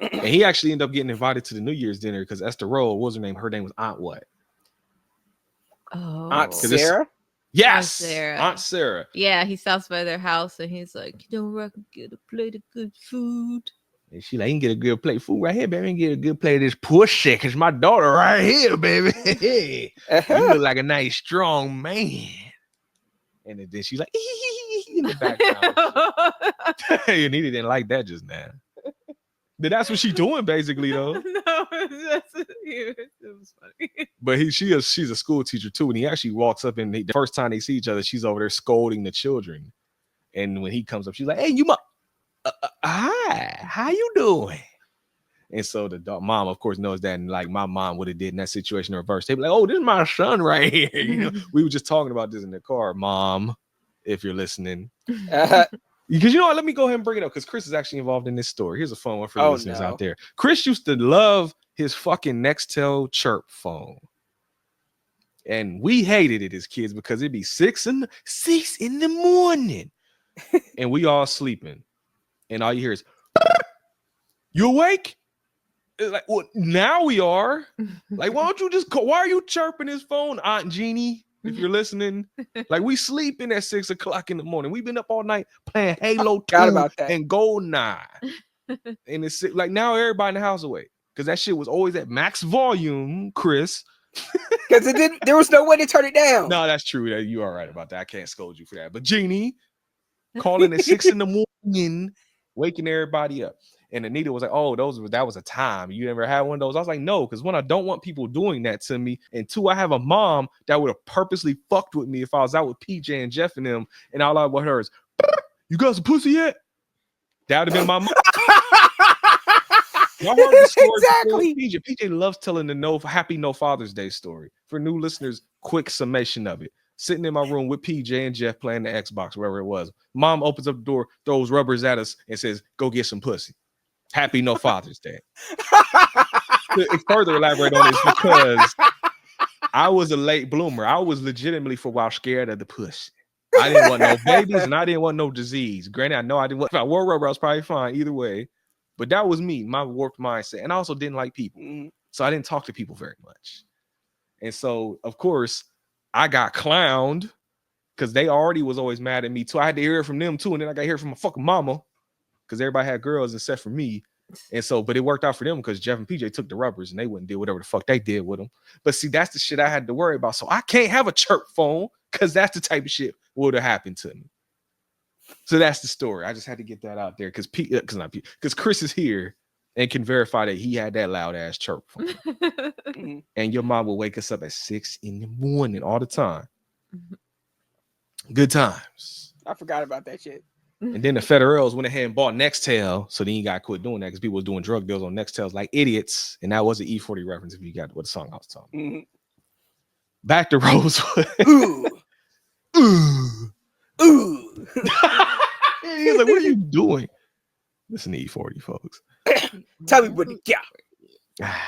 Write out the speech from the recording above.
And he actually ended up getting invited to the New Year's dinner because Esther Rowe, what was her name? Her name was Aunt what? Aunt Sarah? Yes, Aunt Sarah. Yeah, he stops by their house and he's like, you know where I can get a plate of good food? And she like, you can get a good plate of food right here, baby. You can get a good plate of this pussy because my daughter right here, baby. You look like a nice, strong man. And then she's like, in the background. And he didn't like that just now. But that's what she's doing, basically, though. No, it was funny. But she's a school teacher, too. And he actually walks up and the first time they see each other, she's over there scolding the children. And when he comes up, she's like, hey, you hi, how you doing? And so the mom, of course, knows that. And like my mom would have did in that situation in reverse. They'd be like, oh, this is my son right here. You know, we were just talking about this in the car, Mom, if you're listening. Because you know what? Let me go ahead and bring it up because Chris is actually involved in this story. Here's a fun one for the listeners out there. Chris used to love his fucking Nextel Chirp phone. And we hated it as kids because it'd be 6 in the morning. And we all sleeping. And all you hear is, you awake? It's like, well, now we are. Like, why don't you just call? Why are you chirping his phone, Aunt Jeannie? If you're listening, like we sleeping at 6 o'clock in the morning. We've been up all night playing Halo 2 and GoldenEye. And it's like now everybody in the house awake because that shit was always at max volume, Chris. Because there was no way to turn it down. No, that's true. You are right about that. I can't scold you for that. But Jeannie calling at 6 in the morning, waking everybody up. And Anita was like, oh, that was a time. You never had one of those? I was like, no, because one, I don't want people doing that to me. And two, I have a mom that would have purposely fucked with me if I was out with PJ and Jeff and them. And all I would hear is, you got some pussy yet? That would have been my mom. Y'all heard the story exactly. PJ. PJ loves telling the happy No Father's Day story. For new listeners, quick summation of it. Sitting in my room with PJ and Jeff playing the Xbox, wherever it was. Mom opens up the door, throws rubbers at us, and says, go get some pussy. Happy No Father's Day. To further elaborate on this, because I was a late bloomer. I was legitimately for a while scared of the pussy. I didn't want no babies and I didn't want no disease. Granted, I know I didn't want, if I wore rubber, I was probably fine either way. But that was me, my warped mindset. And I also didn't like people. So I didn't talk to people very much. And so, of course, I got clowned because they already was always mad at me too. I had to hear it from them too. And then I got to hear it from my fucking mama because everybody had girls except for me. And so, but it worked out for them because Jeff and PJ took the rubbers and they wouldn't do whatever the fuck they did with them. But see, that's the shit I had to worry about. So I can't have a chirp phone because that's the type of shit would have happened to me. So that's the story. I just had to get that out there because Chris is here and can verify that he had that loud ass chirp phone. And your mom will wake us up at 6 in the morning all the time. Good times. I forgot about that shit. And then the Federals went ahead and bought Nextel. So then you got to quit doing that because people was doing drug deals on Nextels like idiots. And that was an E40 reference if you got what the song I was talking. Back to Rosewood. Ooh. Ooh. Ooh. He's like, what are you doing? Listen to E40, folks. Tell me what you got.